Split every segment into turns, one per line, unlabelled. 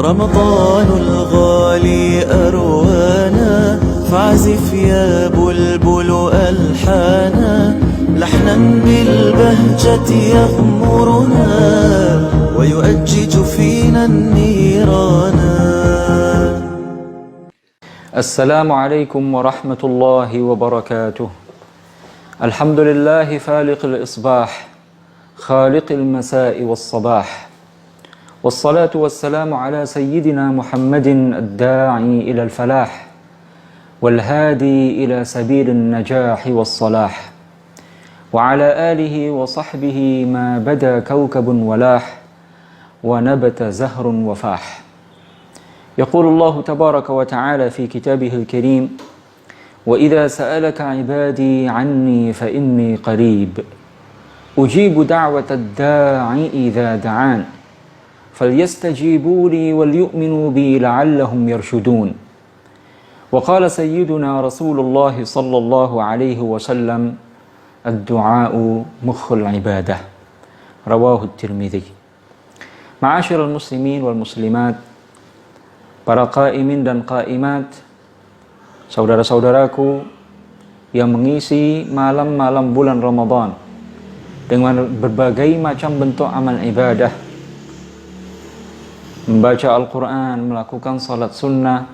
رمضان الغالي أروانا فاعزف يا بلبل ألحانا لحنا بالبهجة يغمرنا ويؤجج فينا النيرانا.
السلام عليكم ورحمة الله وبركاته. الحمد لله فالق الإصباح خالق المساء والصباح، والصلاة والسلام على سيدنا محمد الداعي إلى الفلاح والهادي إلى سبيل النجاح والصلاح، وعلى آله وصحبه ما بدا كوكب ولاح ونبت زهر وفاح. يقول الله تبارك وتعالى في كتابه الكريم: وإذا سألك عبادي عني فإني قريب أجيب دعوة الداعي إذا دعان فليستجيبوا لي وليؤمنوا بي لعلهم يرشدون. وقال سيدنا رسول الله صلى الله عليه وسلم: الدعاء مخ العبادة. رواه الترمذي. معاشر المسلمين والmuslimat, para qaimin dan qaimat, saudara-saudaraku yang mengisi malam-malam bulan Ramadan dengan berbagai macam bentuk amal ibadah, membaca Al-Quran, melakukan salat sunnah,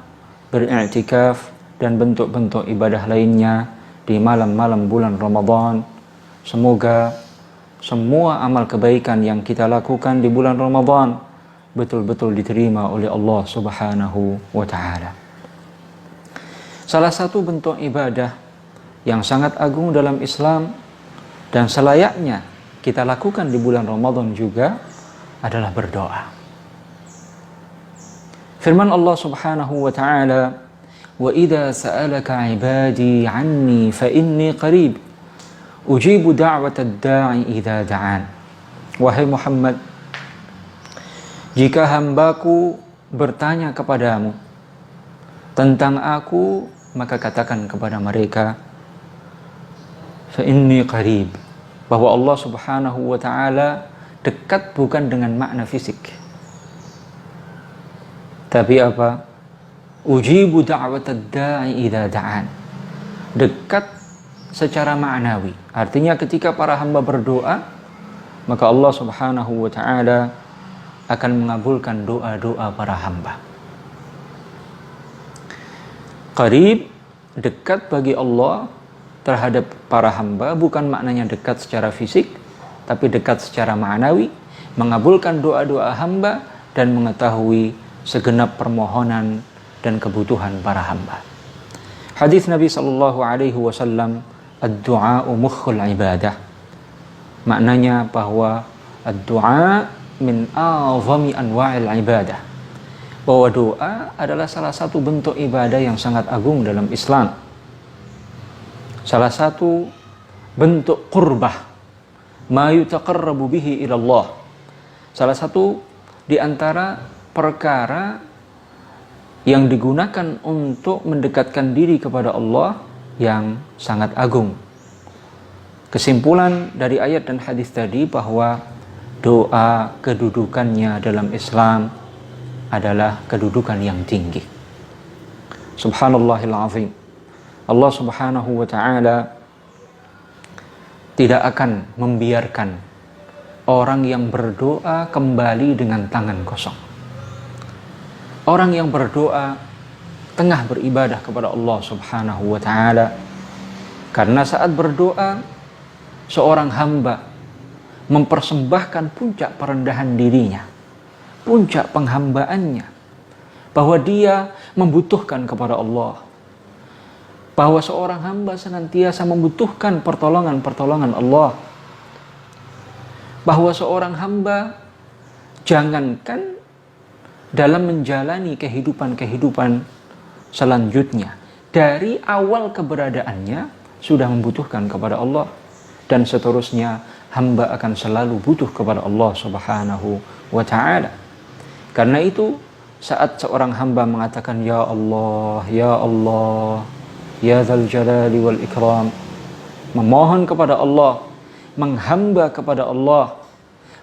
beriktikaf, dan bentuk-bentuk ibadah lainnya di malam-malam bulan Ramadan. Semoga semua amal kebaikan yang kita lakukan di bulan Ramadan betul-betul diterima oleh Allah Subhanahu wa Ta'ala. Salah satu bentuk ibadah yang sangat agung dalam Islam dan selayaknya kita lakukan di bulan Ramadan juga adalah berdoa. Firman Allah Subhanahu wa Ta'ala: "Wa idza sa'alaka 'ibadi 'anni fa inni qarib ujibu da'watad da'i idza da'an." Wahai Muhammad, jika hambaku bertanya kepadamu tentang aku, maka katakan kepada mereka, fa inni qarib, bahwa Allah Subhanahu wa Ta'ala dekat bukan dengan makna fisik, tapi apa? Ujibu da'watad da'i idza da'an. Dekat secara ma'nawi. Artinya ketika para hamba berdoa, maka Allah Subhanahu wa Ta'ala akan mengabulkan doa-doa para hamba. Qarib, dekat bagi Allah terhadap para hamba bukan maknanya dekat secara fisik, tapi dekat secara ma'nawi, mengabulkan doa-doa hamba dan mengetahui segenap permohonan dan kebutuhan para hamba. Hadis Nabi sallallahu alaihi wasallam, ad-du'a mukhul ibadah. Maknanya bahwa ad-du'a min a'zami anwa'il ibadah. Bahwa doa adalah salah satu bentuk ibadah yang sangat agung dalam Islam. Salah satu bentuk qurbah ma yutaqarrabu bihi ila Allah. Salah satu di antara perkara yang digunakan untuk mendekatkan diri kepada Allah yang sangat agung. Kesimpulan dari ayat dan hadis tadi bahwa doa kedudukannya dalam Islam adalah kedudukan yang tinggi. Subhanallahil azim. Allah Subhanahu wa Ta'ala tidak akan membiarkan orang yang berdoa kembali dengan tangan kosong. Orang yang berdoa tengah beribadah kepada Allah Subhanahu wa Ta'ala, karena saat berdoa seorang hamba mempersembahkan puncak perendahan dirinya, puncak penghambaannya, bahwa dia membutuhkan kepada Allah, bahwa seorang hamba senantiasa membutuhkan pertolongan Allah, bahwa seorang hamba jangankan dalam menjalani kehidupan selanjutnya, dari awal keberadaannya sudah membutuhkan kepada Allah, dan seterusnya hamba akan selalu butuh kepada Allah Subhanahu wa Ta'ala. Karena itu saat seorang hamba mengatakan ya Allah, ya Allah, ya Dzal Jalali wal Ikram, memohon kepada Allah, menghamba kepada Allah,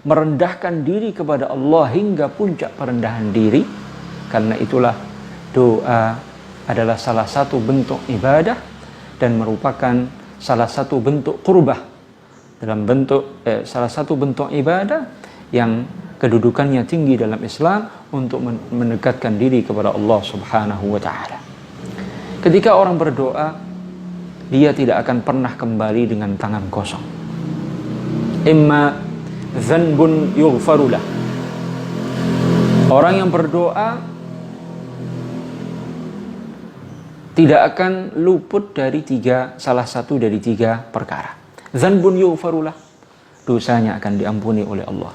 merendahkan diri kepada Allah hingga puncak perendahan diri. Karena itulah doa adalah salah satu bentuk ibadah dan merupakan salah satu bentuk qurbah, salah satu bentuk ibadah yang kedudukannya tinggi dalam Islam untuk mendekatkan diri kepada Allah Subhanahu wa taala. Ketika orang berdoa, dia tidak akan pernah kembali dengan tangan kosong. Imma dzanbun yughfarulah. Orang yang berdoa tidak akan luput dari salah satu dari tiga perkara. Dzanbun yughfarulah, dosanya akan diampuni oleh Allah.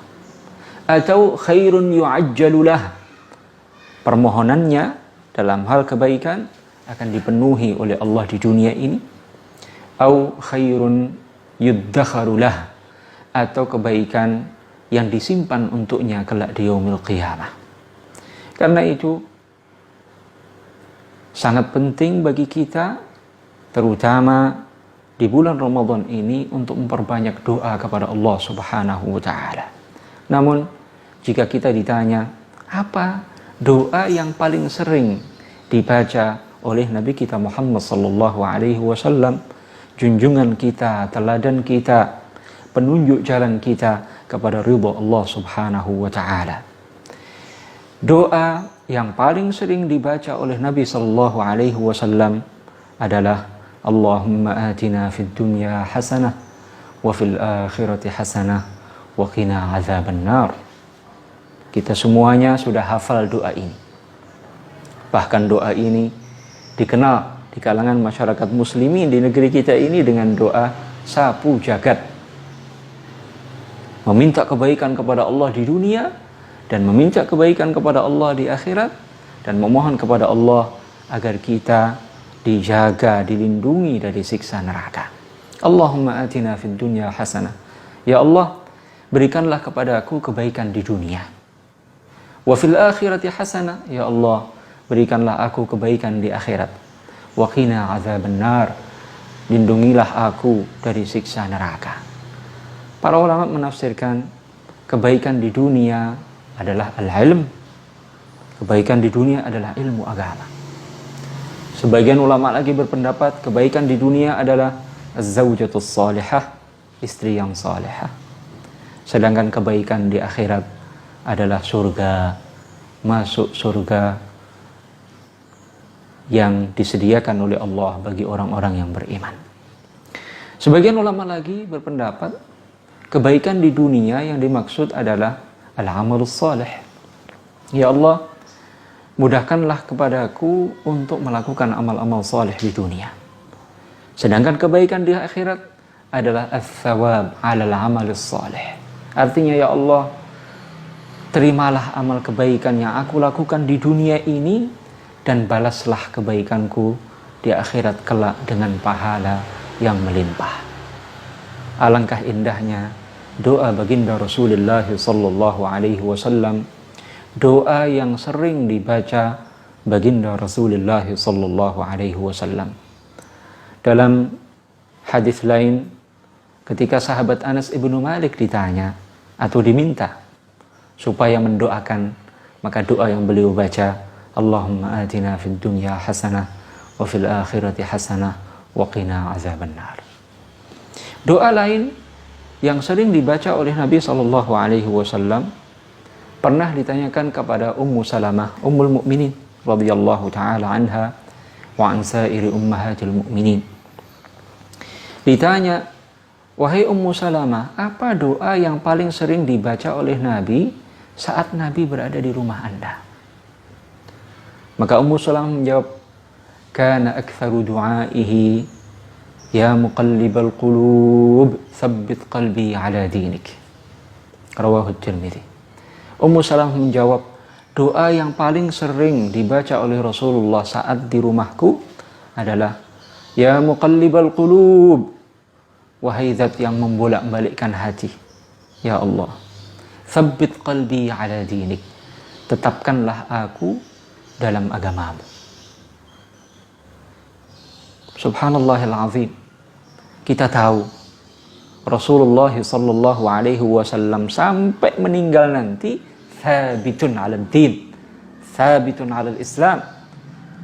Atau khairun yu'ajjalulah, permohonannya dalam hal kebaikan akan dipenuhi oleh Allah di dunia ini. Au khairun yuddakharulah, atau kebaikan yang disimpan untuknya kelak di yaumil qiyamah. Karena itu sangat penting bagi kita, terutama di bulan Ramadan ini, untuk memperbanyak doa kepada Allah Subhanahu wa taala. Namun jika kita ditanya, apa doa yang paling sering dibaca oleh Nabi kita Muhammad sallallahu alaihi wasallam, junjungan kita, teladan kita, penunjuk jalan kita kepada ridha Allah Subhanahu wa taala? Doa yang paling sering dibaca oleh Nabi sallallahu alaihi wasallam adalah Allahumma atina fid dunya hasanah wa fil akhirati hasanah wa qina azabannar. Kita semuanya sudah hafal doa ini. Bahkan doa ini dikenal di kalangan masyarakat muslimin di negeri kita ini dengan doa sapu jagat. Meminta kebaikan kepada Allah di dunia dan meminta kebaikan kepada Allah di akhirat, dan memohon kepada Allah agar kita dijaga, dilindungi dari siksa neraka. Allahumma atina fid dunya hasanah. Ya Allah, berikanlah kepadaku kebaikan di dunia. Wa fil akhirati hasanah. Ya Allah, berikanlah aku kebaikan di akhirat. Wa qina azabannar. Lindungilah aku dari siksa neraka. Para ulama menafsirkan kebaikan di dunia adalah al-ilm. Kebaikan di dunia adalah ilmu agama. Sebagian ulama lagi berpendapat kebaikan di dunia adalah az-zawjatus salihah, istri yang salihah. Sedangkan kebaikan di akhirat adalah surga, masuk surga yang disediakan oleh Allah bagi orang-orang yang beriman. Sebagian ulama lagi berpendapat kebaikan di dunia yang dimaksud adalah al-amalus salih. Ya Allah, mudahkanlah kepadaku untuk melakukan amal-amal salih di dunia. Sedangkan kebaikan di akhirat adalah ats-tsawab 'alal 'amalis salih. Artinya, ya Allah, terimalah amal kebaikan yang aku lakukan di dunia ini dan balaslah kebaikanku di akhirat kelak dengan pahala yang melimpah. Alangkah indahnya doa baginda Rasulullah sallallahu alaihi wasallam, doa yang sering dibaca baginda Rasulullah sallallahu alaihi wasallam. Dalam hadis lain, ketika sahabat Anas ibnu Malik ditanya atau diminta supaya mendoakan, maka doa yang beliau baca, Allahumma atina fid dunya hasanah wa fil akhirati hasanah wa qina azabannar. Doa lain yang sering dibaca oleh Nabi sallallahu alaihi wasallam pernah ditanyakan kepada Ummu Salamah, Ummul Mukminin radhiyallahu taala anha wa an sairi ummahatil mukminin. Ditanya, wahai Ummu Salamah, apa doa yang paling sering dibaca oleh Nabi saat Nabi berada di rumah Anda? Maka Ummu Salamah menjawab, kana aktsaru du'aihi ya muqallibal qulub tsabbit qalbi ala dinik. Rawahu Tirmidzi. Ummu Salamah menjawab, doa yang paling sering dibaca oleh Rasulullah saat di rumahku adalah ya muqallibal qulub, wahai zat yang membolak-balikkan hati, ya Allah, tsabbit qalbi ala dinik, tetapkanlah aku dalam agamamu. Subhanallahil azim. Kita tahu Rasulullah sallallahu alaihi wasallam sampai meninggal nanti thabitun 'alad din, thabitun 'alal Islam.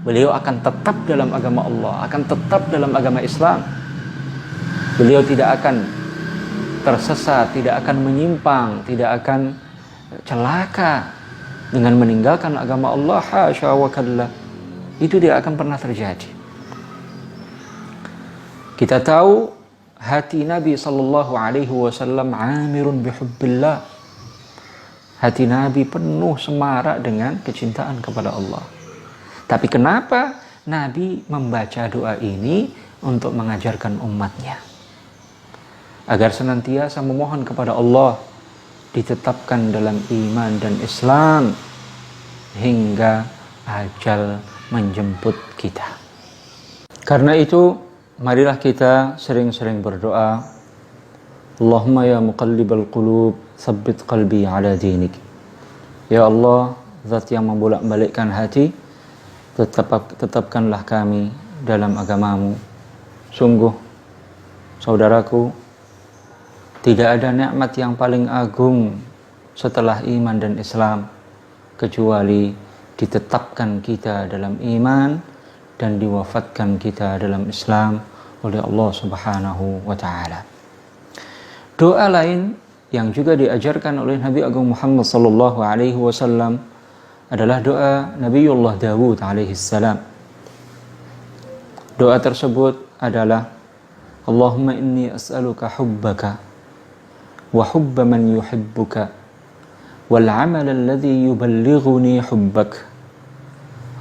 Beliau akan tetap dalam agama Allah, akan tetap dalam agama Islam. Beliau tidak akan tersesat, tidak akan menyimpang, tidak akan celaka dengan meninggalkan agama Allah. Hasya wa kalla. Itu tidak akan pernah terjadi. Kita tahu hati Nabi sallallahu alaihi wasallam amirun bihubbillah. Hati Nabi penuh semarak dengan kecintaan kepada Allah. Tapi kenapa Nabi membaca doa ini untuk mengajarkan umatnya? Agar senantiasa memohon kepada Allah ditetapkan dalam iman dan Islam hingga ajal menjemput kita. Karena itu, marilah kita sering-sering berdoa. Allahumma ya muqallibal qulub, tsabbit qalbi ala dinik. Ya Allah, Zat yang membolak-balikkan hati, tetapkanlah kami dalam agamamu. Sungguh, saudaraku, tidak ada nikmat yang paling agung setelah iman dan Islam kecuali ditetapkan kita dalam iman dan diwafatkan kita dalam Islam oleh Allah Subhanahu wa taala. Doa lain yang juga diajarkan oleh Nabi Agung Muhammad sallallahu alaihi wasallam adalah doa Nabiullah Dawud alaihi salam. Doa tersebut adalah Allahumma inni as'aluka hubbaka wa hubba man yuhibbuka wal amal alladhi yuballighuni hubbak.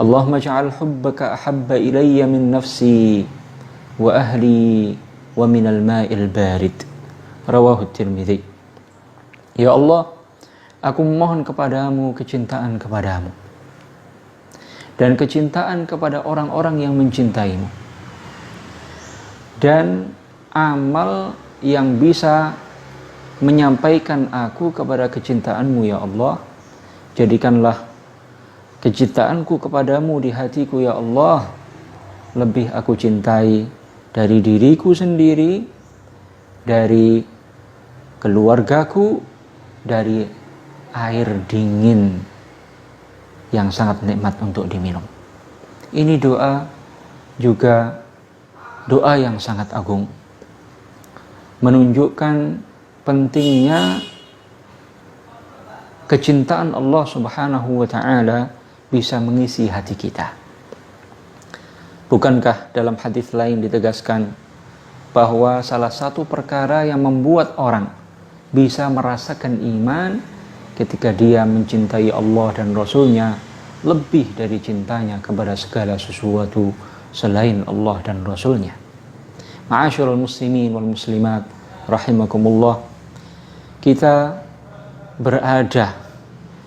Allahumma ja'al hubbaka ahabba ilayya min nafsi wa ahli wa min al-ma'il barid. Rawahu Tirmidzi. Ya Allah, aku memohon kepadamu kecintaan kepadamu dan kecintaan kepada orang-orang yang mencintaimu, dan amal yang bisa menyampaikan aku kepada kecintaanmu. Ya Allah, jadikanlah kecintaanku kepadamu di hatiku, ya Allah, lebih aku cintai dari diriku sendiri, dari keluargaku, dari air dingin yang sangat nikmat untuk diminum. Ini doa juga doa yang sangat agung, menunjukkan pentingnya kecintaan Allah Subhanahu wa taala bisa mengisi hati kita. Bukankah dalam hadis lain ditegaskan bahwa salah satu perkara yang membuat orang bisa merasakan iman ketika dia mencintai Allah dan Rasul-Nya lebih dari cintanya kepada segala sesuatu selain Allah dan Rasul-Nya. Ma'asyiral muslimin wal muslimat rahimakumullah, kita berada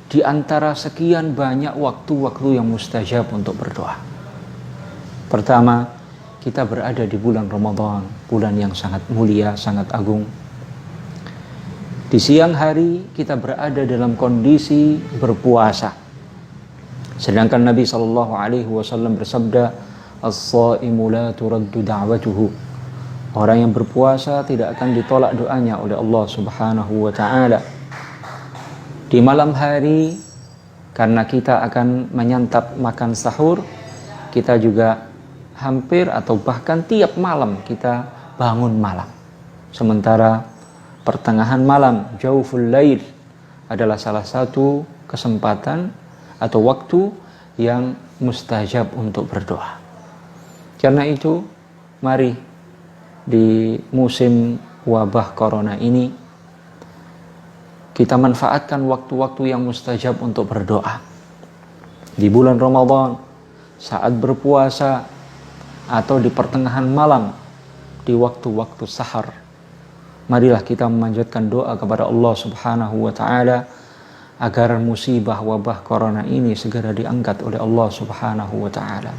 di antara sekian banyak waktu-waktu yang mustajab untuk berdoa. Pertama, kita berada di bulan Ramadan, bulan yang sangat mulia, sangat agung. Di siang hari kita berada dalam kondisi berpuasa. Sedangkan Nabi SAW bersabda, "As-shaimu la turaddu da'watuhu." Orang yang berpuasa tidak akan ditolak doanya oleh Allah Subhanahu wa taala. Di malam hari, karena kita akan menyantap makan sahur, kita juga hampir atau bahkan tiap malam kita bangun malam. Sementara pertengahan malam, jauful lail, adalah salah satu kesempatan atau waktu yang mustajab untuk berdoa. Karena itu, mari di musim wabah corona ini kita manfaatkan waktu-waktu yang mustajab untuk berdoa. Di bulan Ramadan, saat berpuasa, atau di pertengahan malam, di waktu-waktu sahar, marilah kita memanjatkan doa kepada Allah Subhanahu wa taala agar musibah wabah corona ini segera diangkat oleh Allah Subhanahu wa taala.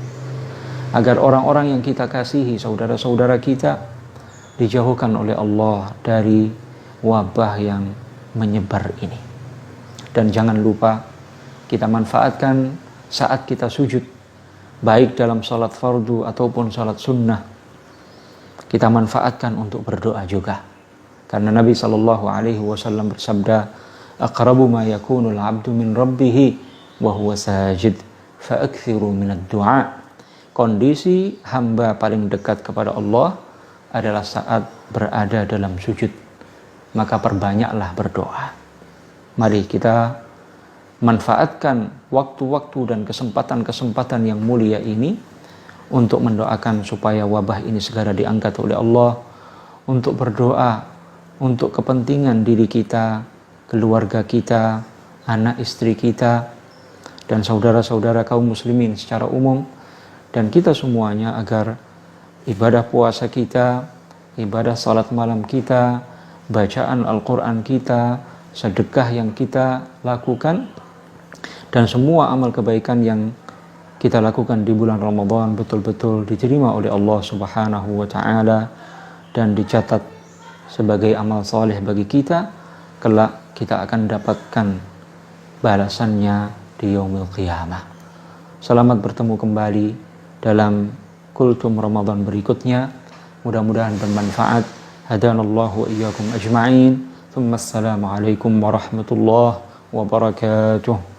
Agar orang-orang yang kita kasihi, saudara-saudara kita, dijauhkan oleh Allah dari wabah yang menyebar ini. Dan jangan lupa kita manfaatkan saat kita sujud, baik dalam salat fardu ataupun salat sunnah, kita manfaatkan untuk berdoa juga. Karena Nabi SAW bersabda, aqrabu ma yakunul abdu min rabbih wa huwa sajid fa'akthiru minad du'a. Kondisi hamba paling dekat kepada Allah adalah saat berada dalam sujud, maka perbanyaklah berdoa. Mari kita manfaatkan waktu-waktu dan kesempatan-kesempatan yang mulia ini untuk mendoakan supaya wabah ini segera diangkat oleh Allah, untuk berdoa untuk kepentingan diri kita, keluarga kita, anak istri kita, dan saudara-saudara kaum muslimin secara umum, dan kita semuanya, agar ibadah puasa kita, ibadah salat malam kita, bacaan Al-Quran kita, sedekah yang kita lakukan, dan semua amal kebaikan yang kita lakukan di bulan Ramadan betul-betul diterima oleh Allah Subhanahu wa Ta'ala dan dicatat sebagai amal saleh bagi kita. Kelak kita akan dapatkan balasannya di yaumil qiyamah. Selamat bertemu kembali dalam kultum Ramadan berikutnya. Mudah-mudahan bermanfaat. Hadanallahu wa iyyakum ajma'in. Assalamualaikum warahmatullahi wabarakatuh.